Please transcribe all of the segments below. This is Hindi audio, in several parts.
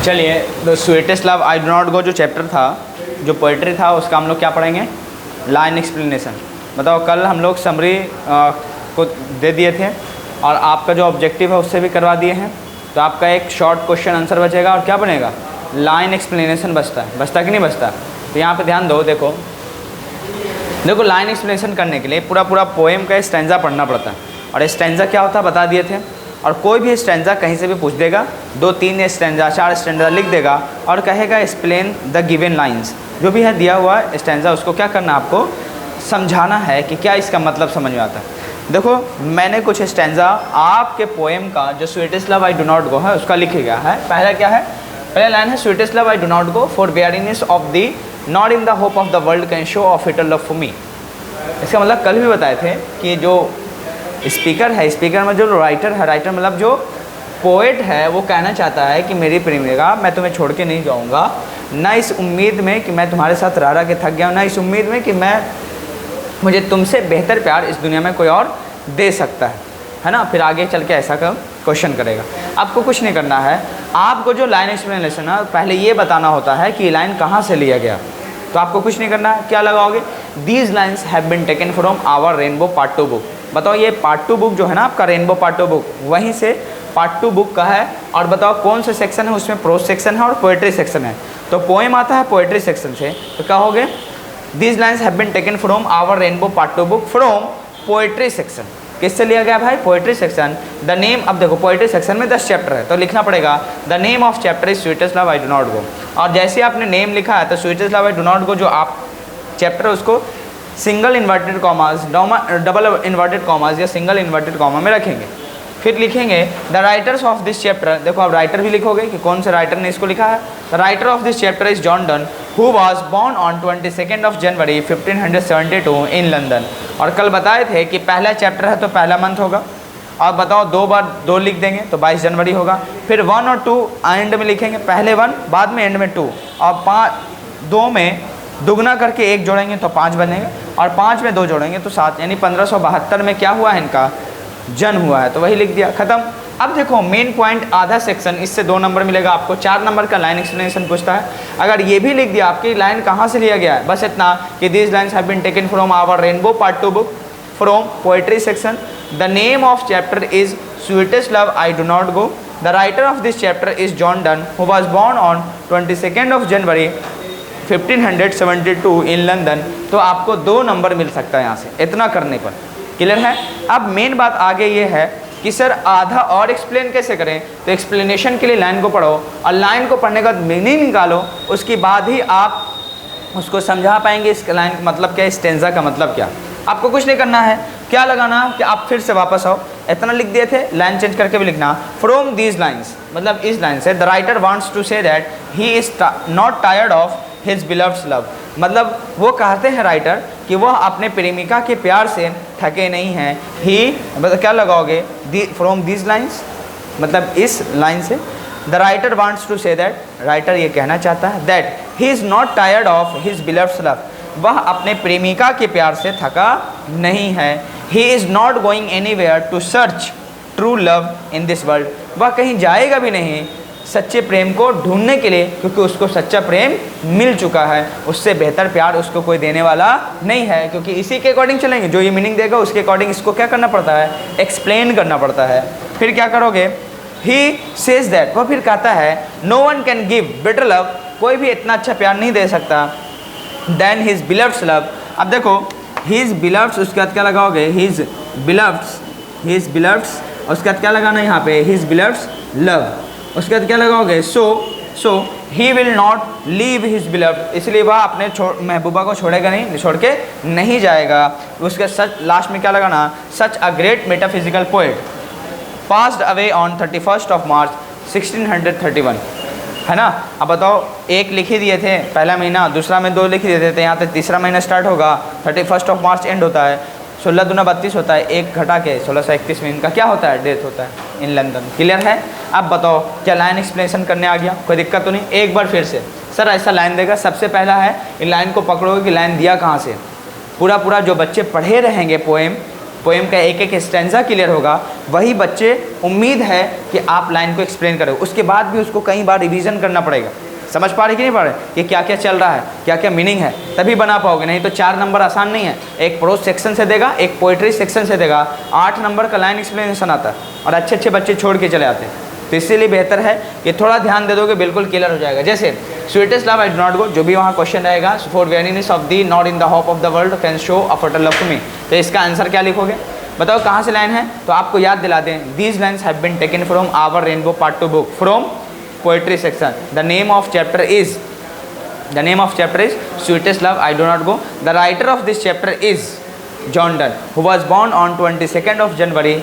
चलिए, the sweetest love I do not go जो चैप्टर था, जो पोइट्री था, उसका हम लोग क्या पढ़ेंगे? Line explanation. बताओ, कल हम लोग समरी को दे दिए थे और आपका जो ऑब्जेक्टिव है उससे भी करवा दिए हैं। तो आपका एक शॉर्ट क्वेश्चन आंसर बचेगा और क्या बनेगा? लाइन एक्सप्लेनेशन बचता है। बचता कि नहीं बचता? तो यहाँ पे ध्यान दो। देखो लाइन एक्सप्लेनेशन करने के लिए पूरा पोएम का स्टैंजा पढ़ना पड़ता है। और स्टैंजा क्या होता है बता दिए थे। और कोई भी स्टैंजा कहीं से भी पूछ देगा, 2-3 स्टैंजा 4 स्टैंजा लिख देगा और कहेगा एक्सप्लेन द गिवन लाइंस। जो भी है दिया हुआ स्टैंजा, उसको क्या करना, आपको समझाना है कि क्या इसका मतलब समझ में आता है। देखो, मैंने कुछ स्टैंजा आपके पोएम का जो sweetest love I do not गो है उसका लिखे गया है। पहला क्या है? पहला लाइन है, sweetest love I do not go for weariness of thee not in the hope of the world can show of it love for me. इसका मतलब कल भी बताए थे कि जो स्पीकर है, स्पीकर में जो राइटर है, राइटर मतलब जो पोएट है, वो कहना चाहता है कि मेरी प्रेमिका, मैं तुम्हें छोड़ के नहीं जाऊँगा, ना इस उम्मीद में कि मैं तुम्हारे साथ रह के थक गया हूँ, ना इस उम्मीद में कि मुझे तुमसे बेहतर प्यार इस दुनिया में कोई और दे सकता है ना। फिर आगे चल के ऐसा का क्वेश्चन करेगा। आपको कुछ नहीं करना है, आपको जो लाइन एक्सप्लेनेशन है पहले ये बताना होता है कि लाइन कहाँ से लिया गया। तो आपको कुछ नहीं करना है, क्या लगाओगे? These lines have been taken from our rainbow part 2 book. बताओ, ये पार्ट 2 बुक जो है ना आपका, रेनबो पार्ट 2 बुक, वहीं से पार्ट 2 बुक का है। और बताओ कौन से सेक्शन है उसमें? प्रोज सेक्शन है और पोएट्री सेक्शन है। तो पोएम आता है पोएट्री सेक्शन से, तो क्या होगे? These lines have been taken from our rainbow part 2 book from poetry section. किससे लिया गया भाई? Poetry section. द नेम, अब देखो पोएट्री सेक्शन में 10 चैप्टर है, तो लिखना पड़ेगा the name of chapter is sweetest love I do not गो। और जैसे आपने नेम लिखा है तो sweetest love I do not go जो आप चैप्टर उसको single inverted commas, double inverted commas या सिंगल इन्वर्टेड कॉमा में रखेंगे। फिर लिखेंगे the writers of this chapter. देखो आप राइटर भी लिखोगे कि कौन से राइटर ने इसको लिखा है। The writer of this chapter is John Donne who was born on 22 of January 1572 in London. और कल बताए थे कि पहला चैप्टर है तो पहला मंथ होगा। और बताओ 2 बार 2 लिख देंगे तो 22 जनवरी होगा। फिर 1 और 2 एंड में लिखेंगे, पहले 1 बाद में एंड में 2, और 2 में दुगना करके 1 जोड़ेंगे तो 5 बनेंगे, और 5 में 2 जोड़ेंगे तो 7, यानी 1572 में क्या हुआ है, इनका जन्म हुआ है। तो वही लिख दिया, खत्म। अब देखो मेन पॉइंट आधा सेक्शन, इससे 2 नंबर मिलेगा आपको। 4 नंबर का लाइन एक्सप्लेनेशन पूछता है। अगर ये भी लिख दिया आपकी लाइन कहाँ से लिया गया है, बस इतना कि these lines have been taken from our rainbow part 2 book from poetry section. The name of chapter is sweetest love I do not go. The writer of this chapter is John Donne who was born on 22 of January 1572 in London. तो आपको 2 नंबर मिल सकता है यहाँ से, इतना करने पर। क्लियर है? अब मेन बात आगे ये है कि सर आधा और एक्सप्लेन कैसे करें। तो एक्सप्लेनेशन के लिए लाइन को पढ़ो और लाइन को पढ़ने का मीनिंग निकालो, उसके बाद ही आप उसको समझा पाएंगे इस लाइन का मतलब क्या, स्टेंजा का मतलब क्या। आपको कुछ नहीं करना है, क्या लगाना कि आप फिर से वापस आओ, इतना लिख दिए थे, लाइन चेंज करके भी लिखना फ्रॉम दीज लाइन्स, मतलब इस लाइन से। The writer wants to say that he is not tired of his beloved love. मतलब वो कहते हैं राइटर कि वह अपने प्रेमिका के प्यार से थके नहीं हैं। ही मतलब क्या लगाओगे? फ्रॉम दीज लाइन्स, मतलब इस लाइन से। The writer wants to say that, writer ये कहना चाहता है that he is not tired of his beloved love, वह अपने प्रेमिका के प्यार से थका नहीं है। He is not going anywhere to search true love in this world, वह कहीं जाएगा भी नहीं सच्चे प्रेम को ढूंढने के लिए, क्योंकि उसको सच्चा प्रेम मिल चुका है। उससे बेहतर प्यार उसको कोई देने वाला नहीं है। क्योंकि इसी के अकॉर्डिंग चलेंगे, जो ये मीनिंग देगा उसके अकॉर्डिंग इसको क्या करना पड़ता है, एक्सप्लेन करना पड़ता है। फिर क्या करोगे? ही सेज दैट, वह फिर कहता है no one can give better love, कोई भी इतना अच्छा प्यार नहीं दे सकता देन हिज बिलव्ड लव। अब देखो हिज बिलव्ड, उसके बाद क्या लगाओगे? हिज बिलव्ड, उसके बाद क्या लगाना है यहाँ पे? His beloved love. उसके बाद क्या लगाओगे? So he will not leave his beloved, इसलिए वह अपने महबूबा को छोड़ेगा नहीं, छोड़ के नहीं जाएगा। उसके सच लास्ट में क्या लगाना? Such a great metaphysical poet passed away on 31 of March 1631, है ना। अब बताओ, एक लिख ही दिए थे पहला महीना, दूसरा में 2 लिख दिए थे, यहाँ तक तीसरा महीना स्टार्ट होगा, 31 of March एंड होता है, 16 दूना 32 होता है, 1 घटा के 1631 में इनका क्या होता है? डेथ होता है इन लंदन। क्लियर है? अब बताओ क्या लाइन एक्सप्लेनेशन करने आ गया? कोई दिक्कत तो नहीं? एक बार फिर से सर ऐसा लाइन देगा, सबसे पहला है इन लाइन को पकड़ोगे कि लाइन दिया कहाँ से। पूरा जो बच्चे पढ़े रहेंगे पोएम का एक स्टैंजा क्लियर होगा, वही बच्चे उम्मीद है कि आप लाइन को एक्सप्लेन करें, उसके बाद भी उसको कई बार रिवीजन करना पड़ेगा। समझ पा रहे कि नहीं पा रहे कि क्या क्या चल रहा है, क्या क्या मीनिंग है, तभी बना पाओगे। नहीं तो 4 नंबर आसान नहीं है। एक प्रोज सेक्शन से देगा, एक पोइट्री सेक्शन से देगा, 8 नंबर का लाइन एक्सप्लेनेशन आता है और अच्छे अच्छे बच्चे छोड़ के चले आते हैं। तो इसीलिए बेहतर है कि थोड़ा ध्यान दे दोगे, बिल्कुल क्लियर हो जाएगा। जैसे sweetest love I do not go, जो भी वहाँ क्वेश्चन रहेगा, for weariness of thee not in the hope of the world can show a fertile love to me, तो इसका आंसर क्या लिखोगे? बताओ कहाँ से लाइन है? तो आपको याद दिला दें, these lines have been taken from our rainbow part 2 book from poetry section. The name of chapter is Sweetest Love I Do Not Go. The writer of this chapter is John Donne, who was born on 22nd of January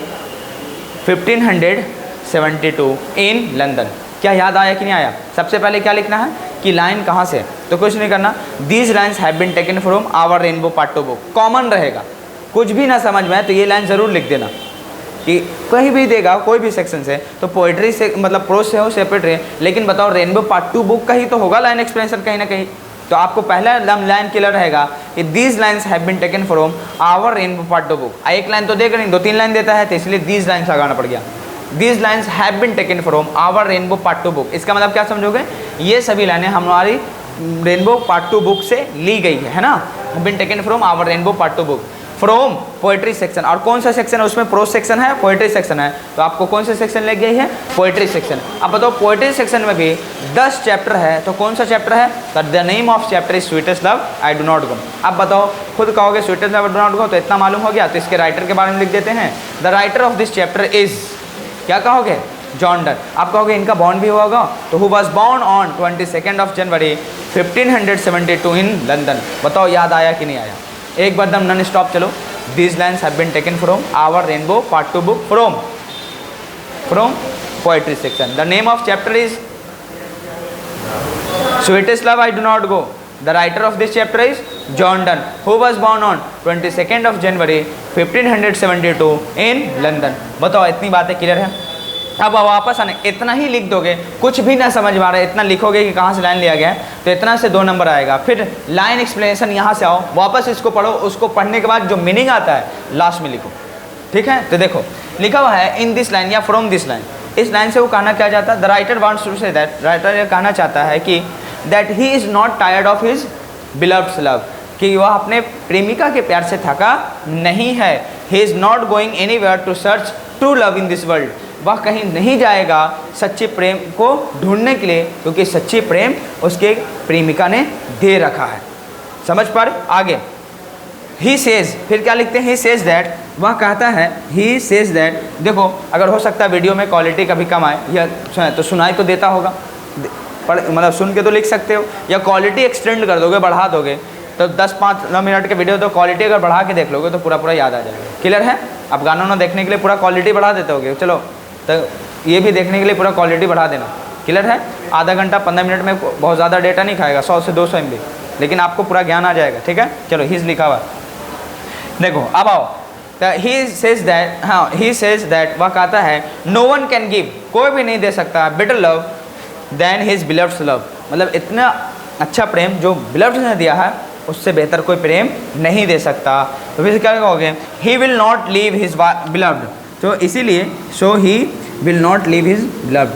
1572 in London. क्या याद आया कि नहीं आया? सबसे पहले क्या लिखना है कि लाइन कहाँ से, तो कुछ नहीं करना, These lines have been taken from our Rainbow Part 2 book. Common रहेगा, कुछ भी ना समझ में आए तो ये लाइन ज़रूर लिख देना कि कहीं भी देगा कोई भी सेक्शन से, तो पोइट्री से मतलब प्रोज से हो सेपरेट रहे, लेकिन बताओ रेनबो पार्ट 2 बुक का ही तो होगा लाइन एक्सप्लेनेशन कहीं ना कहीं। तो आपको पहला लाइन क्लियर रहेगा कि these lines have been taken from our rainbow part 2 book. एक लाइन तो देगा नहीं, 2-3 लाइन देता है, तो इसलिए दीज लाइन्स लगाना पड़ गया। These lines have been taken from our rainbow part 2 book, इसका मतलब क्या समझोगे? ये सभी लाइनें हमारी रेनबो पार्ट 2 बुक से ली गई है ना, been taken from our rainbow part 2 book from poetry section. और कौन सा सेक्शन है उसमें? प्रोज सेक्शन है, पोएट्री सेक्शन है, तो आपको कौन सा सेक्शन ले गई है? Poetry section. अब बताओ पोएट्री सेक्शन में भी 10 चैप्टर है, तो कौन सा चैप्टर है? तो the name of chapter is sweetest love I do not गो। अब बताओ, खुद कहोगे sweetest love I do not गो, तो इतना मालूम हो गया, तो इसके राइटर के बारे में लिख देते हैं। The writer of this chapter is, क्या कहोगे? John Donne. आप कहोगे इनका बॉर्न भी होगा, तो who was born on 22nd of January 1572 in London. बताओ याद आया कि नहीं आया? एक बार दम नॉन स्टॉप चलो। These lines have been taken from our Rainbow Part 2 book from poetry section. The name of chapter is Sweetest Love I Do Not Go. The writer of this chapter is John Donne, who was born on 22nd of January 1572 in London. बताओ इतनी बातें क्लियर है? अब वापस आने, इतना ही लिख दोगे, कुछ भी ना समझ में आ रहा है, इतना लिखोगे कि कहाँ से लाइन लिया गया है, तो इतना से 2 नंबर आएगा। फिर लाइन एक्सप्लेनेशन यहाँ से आओ, वापस इसको पढ़ो, उसको पढ़ने के बाद जो मीनिंग आता है लास्ट में लिखो, ठीक है? तो देखो लिखा हुआ है इन दिस लाइन या फ्रॉम दिस लाइन। इस लाइन से वो कहना क्या चाहता है? The writer wants to say that, writer ये कहना चाहता है कि that he is not tired of his beloved love, कि वह अपने प्रेमिका के प्यार से थका नहीं है। He is not going anywhere to search true love in this world, वह कहीं नहीं जाएगा सच्चे प्रेम को ढूंढने के लिए, क्योंकि सच्ची प्रेम उसके प्रेमिका ने दे रखा है। समझ पर आगे ही सेज, फिर क्या लिखते हैं? ही सेज दैट, वह कहता है, ही सेज दैट। देखो अगर हो सकता है वीडियो में क्वालिटी कभी कम आए या तो सुनाई तो देता होगा, मतलब सुन के तो लिख सकते हो, या क्वालिटी एक्सटेंड कर दोगे, बढ़ा दोगे, तो 10-5 मिनट के वीडियो तो क्वालिटी अगर बढ़ा के देख लोगे तो पूरा याद आ जाएगा। क्लियर है? अब गाना ना देखने के लिए पूरा क्वालिटी बढ़ा देते होगे, चलो तो ये भी देखने के लिए पूरा क्वालिटी बढ़ा देना। क्लियर है? आधा घंटा 15 मिनट में बहुत ज़्यादा डेटा नहीं खाएगा, 100 से 200 MB, लेकिन आपको पूरा ज्ञान आ जाएगा। ठीक है, चलो हीज लिखा हुआ देखो। अब आओ, ही सेज दैट, हाँ ही सेज दैट, वह कहता है नो वन कैन गिव, कोई भी नहीं दे सकता better love than his beloved love, मतलब इतना अच्छा प्रेम जो बिलव्ड ने दिया है उससे बेहतर कोई प्रेम नहीं दे सकता। तो फिर क्या कहोगे? He will not leave his beloved, तो इसीलिए so he will not leave his beloved,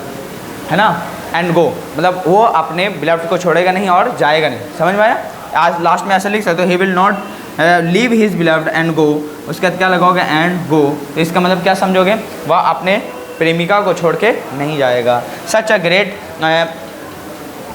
है ना, एंड गो, मतलब वो अपने बिलव्ड को छोड़ेगा नहीं और जाएगा नहीं। समझ में आया? आज लास्ट में ऐसा लिख सकते हो, ही will not leave his beloved and go, उसके बाद क्या लगाओगे? And go. तो इसका मतलब क्या समझोगे? वह अपने प्रेमिका को छोड़ के नहीं जाएगा। सच अ ग्रेट,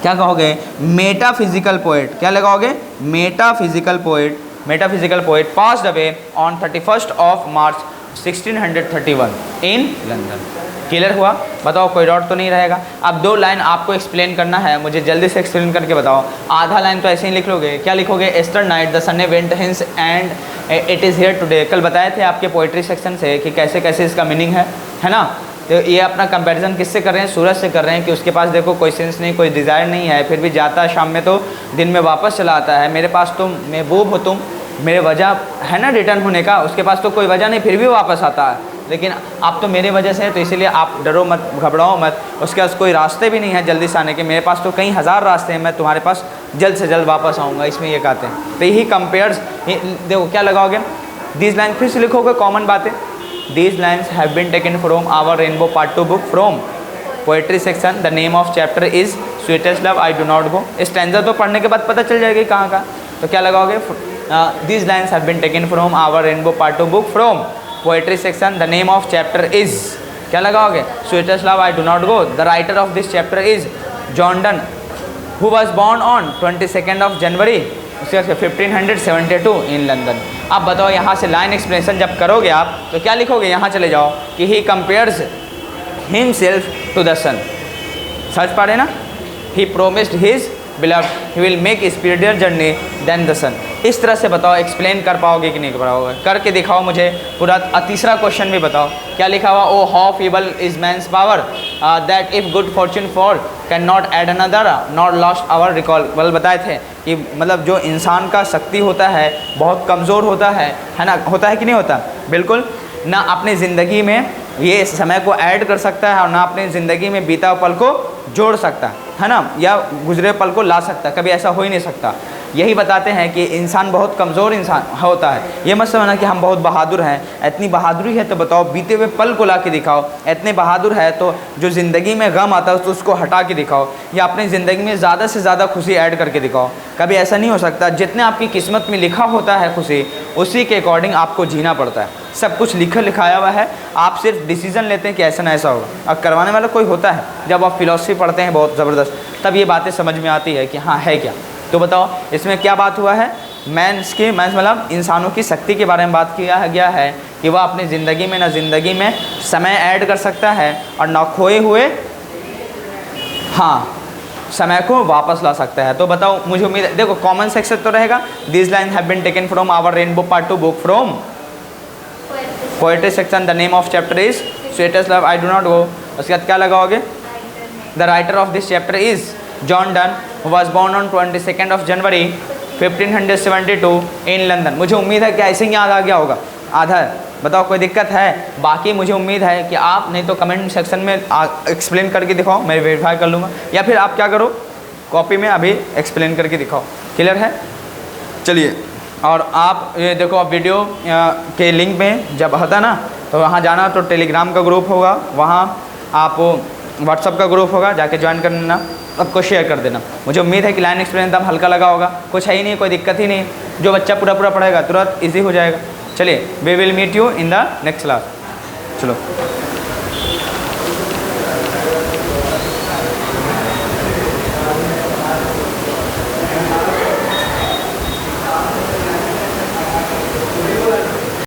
क्या कहोगे? मेटाफिजिकल पोएट, क्या लगाओगे? Metaphysical poet, metaphysical poet passed away on 31st of March 1631 in London. Clear हुआ? बताओ कोई डाउट तो नहीं रहेगा। अब 2 लाइन आपको एक्सप्लेन करना है, मुझे जल्दी से एक्सप्लेन करके बताओ। आधा लाइन तो ऐसे ही लिख लोगे, क्या लिखोगे? Yesternight the sun went hence and it is here today. कल बताए थे आपके पोइट्री सेक्शन से कि कैसे कैसे इसका मीनिंग है ना। तो ये अपना कंपैरिजन किससे कर रहे हैं? सूरज से कर रहे हैं कि उसके पास देखो कोई सेंस नहीं, कोई डिज़ायर नहीं है, फिर भी जाता है शाम में तो दिन में वापस चला आता है। मेरे पास तो महबूब हो तुम, मेरे वजह है ना रिटर्न होने का, उसके पास तो कोई वजह नहीं फिर भी वापस आता है, लेकिन आप तो मेरे वजह से है, तो इसीलिए आप डरो मत, घबराओ मत। उसके पास कोई रास्ते भी नहीं है जल्दी से आने के, मेरे पास तो कई हज़ार रास्ते हैं, मैं तुम्हारे पास जल्द से जल्द वापस आऊँगा। इसमें ये कहते हैं। तो यही कंपेयर्स, देखो क्या लगाओगे? दीज लाइन फिर से लिखोगे, कॉमन बातें these lines have been taken from our rainbow part 2 book from poetry section, the name of chapter is sweetest love I do not go. Stanza तो पढ़ने के बाद पता चल जाएगी कहाँ का, तो क्या लगाओगे, these lines have been taken from our rainbow part 2 book from poetry section, the name of chapter is, क्या लगाओगे, sweetest love I do not go. The writer of this chapter is John Donne who was born on 22 of January 1572 in London. अब बताओ यहाँ से लाइन एक्सप्लेनेशन जब करोगे आप तो क्या लिखोगे, यहाँ चले जाओ कि he compares himself to the sun, सर्च पढ़े ना, he promised his beloved he will make speedier journey than the sun. इस तरह से बताओ एक्सप्लेन कर पाओगे कि नहीं कर पाओगे, करके दिखाओ मुझे पूरा। तीसरा क्वेश्चन भी बताओ क्या लिखा हुआ, oh how feeble is man's power that if good fortune fall can not add another not lost hour recall. बल बताए थे कि मतलब जो इंसान का शक्ति होता है बहुत कमज़ोर होता है ना, होता है कि नहीं होता, बिल्कुल ना अपनी ज़िंदगी में ये समय को ऐड कर सकता है और ना अपनी ज़िंदगी में बीता पल को जोड़ सकता है ना, या गुजरे पल को ला सकता, कभी ऐसा हो ही नहीं सकता। यही बताते हैं कि इंसान बहुत कमज़ोर इंसान होता है। ये मत समझना कि हम बहुत बहादुर हैं, इतनी बहादुरी है तो बताओ बीते हुए पल को ला के दिखाओ। इतने बहादुर है तो जो ज़िंदगी में गम आता है तो उसको हटा के दिखाओ, या अपनी ज़िंदगी में ज़्यादा से ज़्यादा खुशी ऐड करके दिखाओ। कभी ऐसा नहीं हो सकता, जितने आपकी किस्मत में लिखा होता है खुशी उसी के अकॉर्डिंग आपको जीना पड़ता है। सब कुछ लिखाया हुआ है, आप सिर्फ डिसीजन लेते हैं कि ऐसा ना ऐसा होगा, और करवाने वाला कोई होता है। जब आप फिलॉसफी पढ़ते हैं बहुत ज़बरदस्त, तब ये बातें समझ में आती है कि हाँ है क्या। तो बताओ इसमें क्या बात हुआ है, मैंस मतलब इंसानों की शक्ति के बारे में बात किया गया है कि वह अपनी ज़िंदगी में ना ज़िंदगी में समय ऐड कर सकता है और ना खोए हुए हाँ समय को वापस ला सकता है। तो बताओ मुझे उम्मीद है, देखो कॉमन सेक्शन तो रहेगा, this line have been taken from our rainbow part 2 book from poetry section, the name of chapter is sweetest love I do not go. उसके बाद क्या लगाओगे, the writer of this chapter is John Donne who was born on 22 of January 1572 in London. मुझे उम्मीद है कि ऐसे ही याद आ गया होगा आधा। बताओ कोई दिक्कत है, बाकी मुझे उम्मीद है कि आप नहीं तो कमेंट सेक्शन में एक्सप्लेन करके दिखाओ, मैं वेरीफाई कर लूँगा, या फिर आप क्या करो कॉपी में अभी एक्सप्लेन करके दिखाओ। क्लियर है, चलिए। और आप ये देखो आप वीडियो के लिंक में जब होता ना तो वहाँ जाना, तो टेलीग्राम का ग्रुप होगा, वहाँ आप व्हाट्सअप का ग्रुप होगा, जाके ज्वाइन कर लेना, सबको शेयर कर देना। मुझे उम्मीद है कि लाइन एक्सप्लेन एकदम हल्का लगा होगा, कुछ है ही नहीं, कोई दिक्कत ही नहीं। जो बच्चा पूरा पढ़ेगा तुरंत ईजी हो जाएगा। चलिए, we will meet you in the next class. चलो।